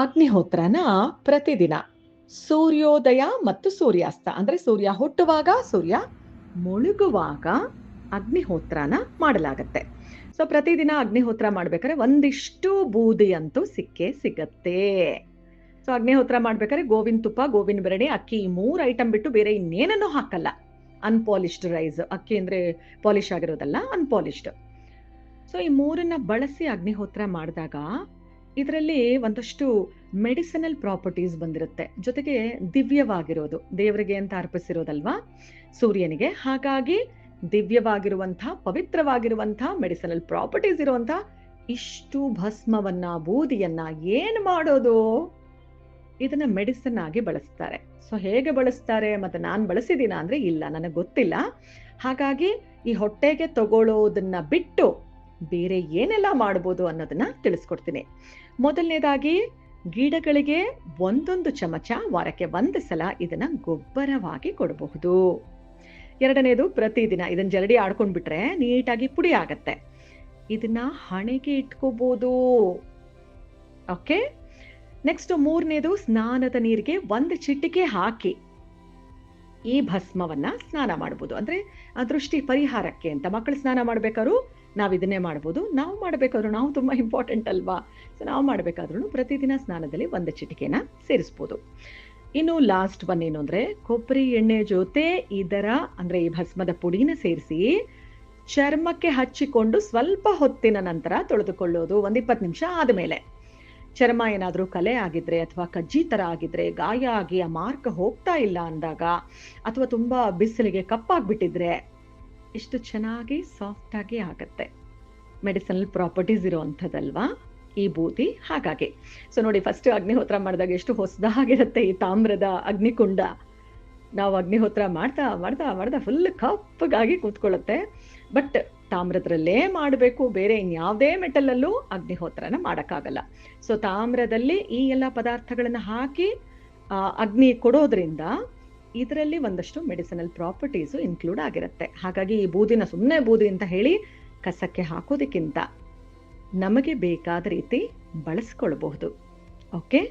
ಅಗ್ನಿಹೋತ್ರನ ಪ್ರತಿದಿನ ಸೂರ್ಯೋದಯ ಮತ್ತು ಸೂರ್ಯಾಸ್ತ ಅಂದ್ರೆ ಸೂರ್ಯ ಹುಟ್ಟುವಾಗ, ಸೂರ್ಯ ಮುಳುಗುವಾಗ ಅಗ್ನಿಹೋತ್ರನ ಮಾಡಲಾಗತ್ತೆ. ಸೊ ಪ್ರತಿದಿನ ಅಗ್ನಿಹೋತ್ರ ಮಾಡ್ಬೇಕಾದ್ರೆ ಒಂದಿಷ್ಟು ಬೂದಿ ಅಂತೂ ಸಿಕ್ಕೇ ಸಿಗತ್ತೆ. ಸೊ ಅಗ್ನಿಹೋತ್ರ ಮಾಡ್ಬೇಕಾದ್ರೆ ಗೋವಿನ ತುಪ್ಪ, ಗೋವಿನ ಬೆರಡಿ, ಅಕ್ಕಿ ಈ 3 ಐಟಮ್ ಬಿಟ್ಟು ಬೇರೆ ಇನ್ನೇನನ್ನೂ ಹಾಕಲ್ಲ. ಅನ್ಪಾಲಿಶ್ಡ್ ರೈಸ್, ಅಕ್ಕಿ ಅಂದ್ರೆ ಪಾಲಿಶ್ ಆಗಿರೋದಲ್ಲ, ಅನ್ಪಾಲಿಶ್ಡ್. ಸೊ ಈ 3ನ್ನ ಬಳಸಿ ಅಗ್ನಿಹೋತ್ರ ಮಾಡಿದಾಗ ಇದರಲ್ಲಿ ಒಂದಷ್ಟು ಮೆಡಿಸಿನಲ್ ಪ್ರಾಪರ್ಟೀಸ್ ಬಂದಿರುತ್ತೆ. ಜೊತೆಗೆ ದಿವ್ಯವಾಗಿರೋದು, ದೇವರಿಗೆ ಅಂತ ಅರ್ಪಿಸಿರೋದಲ್ವಾ ಸೂರ್ಯನಿಗೆ. ಹಾಗಾಗಿ ದಿವ್ಯವಾಗಿರುವಂಥ, ಪವಿತ್ರವಾಗಿರುವಂಥ ಮೆಡಿಸಿನಲ್ ಪ್ರಾಪರ್ಟೀಸ್ ಇರುವಂಥ ಇಷ್ಟು ಭಸ್ಮವನ್ನ, ಬೂದಿಯನ್ನ ಏನ್ ಮಾಡೋದು? ಇದನ್ನ ಮೆಡಿಸಿನ್ ಆಗಿ ಬಳಸ್ತಾರೆ. ಸೊ ಹೇಗೆ ಬಳಸ್ತಾರೆ ಮತ್ತೆ ನಾನು ಬಳಸಿದೀನ ಅಂದ್ರೆ ಇಲ್ಲ, ನನಗೆ ಗೊತ್ತಿಲ್ಲ. ಹಾಗಾಗಿ ಈ ಹೊಟ್ಟೆಗೆ ತಗೊಳ್ಳೋದನ್ನ ಬಿಟ್ಟು ಬೇರೆ ಏನೆಲ್ಲ ಮಾಡ್ಬೋದು ಅನ್ನೋದನ್ನ ತಿಳಿಸ್ಕೊಡ್ತೀನಿ. ಮೊದಲನೇದಾಗಿ ಗಿಡಗಳಿಗೆ 1 ಚಮಚ ವಾರಕ್ಕೆ 1 ಸಲ ಇದನ್ನ ಗೊಬ್ಬರವಾಗಿ ಕೊಡಬಹುದು. ಎರಡನೇದು ಪ್ರತಿದಿನ ಇದನ್ನ ಜರಡಿ ಆಡ್ಕೊಂಡ್ಬಿಟ್ರೆ ನೀಟಾಗಿ ಪುಡಿ ಆಗತ್ತೆ. ಇದನ್ನ ಹಣೆಗೆ ಇಟ್ಕೋಬಹುದು. ಓಕೆ. ನೆಕ್ಸ್ಟ್ ಮೂರನೇದು ಸ್ನಾನದ ನೀರಿಗೆ 1 ಚಿಟಿಕೆ ಹಾಕಿ ಈ ಭಸ್ಮವನ್ನ ಸ್ನಾನ ಮಾಡಬಹುದು. ಅಂದ್ರೆ ಆ ದೃಷ್ಟಿ ಪರಿಹಾರಕ್ಕೆ ಅಂತ. ಮಕ್ಕಳು ಸ್ನಾನ ಮಾಡ್ಬೇಕಾದ್ರೂ ನಾವು ಇದನ್ನೇ ಮಾಡ್ಬೋದು. ನಾವು ಮಾಡ್ಬೇಕಾದ್ರೂ, ನಾವು ತುಂಬಾ ಇಂಪಾರ್ಟೆಂಟ್ ಅಲ್ವಾ, ಸೊ ನಾವು ಮಾಡ್ಬೇಕಾದ್ರೂ ಪ್ರತಿದಿನ ಸ್ನಾನದಲ್ಲಿ 1 ಚಿಟಿಕೆನ ಸೇರಿಸ್ಬೋದು. ಇನ್ನು ಲಾಸ್ಟ್ ಒನ್ ಏನು ಅಂದ್ರೆ ಕೊಬ್ಬರಿ ಎಣ್ಣೆ ಜೊತೆ ಇದರ ಅಂದ್ರೆ ಈ ಭಸ್ಮದ ಪುಡಿನ ಸೇರಿಸಿ ಚರ್ಮಕ್ಕೆ ಹಚ್ಚಿಕೊಂಡು ಸ್ವಲ್ಪ ಹೊತ್ತಿನ ನಂತರ ತೊಳೆದುಕೊಳ್ಳೋದು. 1-20 ನಿಮಿಷ ಆದ್ಮೇಲೆ ಚರ್ಮ ಏನಾದ್ರೂ ಕಲೆ ಆಗಿದ್ರೆ ಅಥವಾ ಕಜ್ಜಿ ತರ ಆಗಿದ್ರೆ, ಗಾಯ ಆಗಿ ಆ ಮಾರ್ಕ್ ಹೋಗ್ತಾ ಇಲ್ಲ ಅಂದಾಗ, ಅಥವಾ ತುಂಬಾ ಬಿಸಿಲಿಗೆ ಕಪ್ಪಾಗ್ಬಿಟ್ಟಿದ್ರೆ ಇಷ್ಟು ಚೆನ್ನಾಗಿ ಸಾಫ್ಟ್ ಆಗಿ ಆಗತ್ತೆ. ಮೆಡಿಸಿನಲ್ ಪ್ರಾಪರ್ಟೀಸ್ ಇರುವಂಥದ್ದಲ್ವಾ ಈ ಬೂದಿ. ಹಾಗಾಗಿ ಸೊ ನೋಡಿ, ಫಸ್ಟ್ ಅಗ್ನಿಹೋತ್ರ ಮಾಡಿದಾಗ ಎಷ್ಟು ಹೊಸದಾಗಿರುತ್ತೆ ಈ ತಾಮ್ರದ ಅಗ್ನಿಕುಂಡ. ನಾವು ಅಗ್ನಿಹೋತ್ರ ಮಾಡ್ತಾ ಮಾಡ್ತಾ ಮಾಡ್ತಾ ಫುಲ್ ಕಪ್ಪಗಾಗಿ ಕೂತ್ಕೊಳ್ಳುತ್ತೆ. ಬಟ್ ತಾಮ್ರದ್ರಲ್ಲೇ ಮಾಡಬೇಕು, ಬೇರೆ ಇನ್ಯಾವುದೇ ಮೆಟಲಲ್ಲೂ ಅಗ್ನಿಹೋತ್ರನ ಮಾಡೋಕ್ಕಾಗಲ್ಲ. ಸೊ ತಾಮ್ರದಲ್ಲಿ ಈ ಎಲ್ಲ ಪದಾರ್ಥಗಳನ್ನ ಹಾಕಿ ಅಗ್ನಿ ಕೊಡೋದ್ರಿಂದ ಇದರಲ್ಲಿ ಒಂದಷ್ಟು ಮೆಡಿಸಿನಲ್ ಪ್ರಾಪರ್ಟೀಸು ಇನ್ಕ್ಲೂಡ್ ಆಗಿರುತ್ತೆ. ಹಾಗಾಗಿ ಈ ಬೂದಿನ ಸುಮ್ಮನೆ ಬೂದಿ ಅಂತ ಹೇಳಿ ಕಸಕ್ಕೆ ಹಾಕೋದಕ್ಕಿಂತ ನಮಗೆ ಬೇಕಾದ ರೀತಿ ಬಳಸ್ಕೊಳ್ಬಹುದು. ಓಕೆ.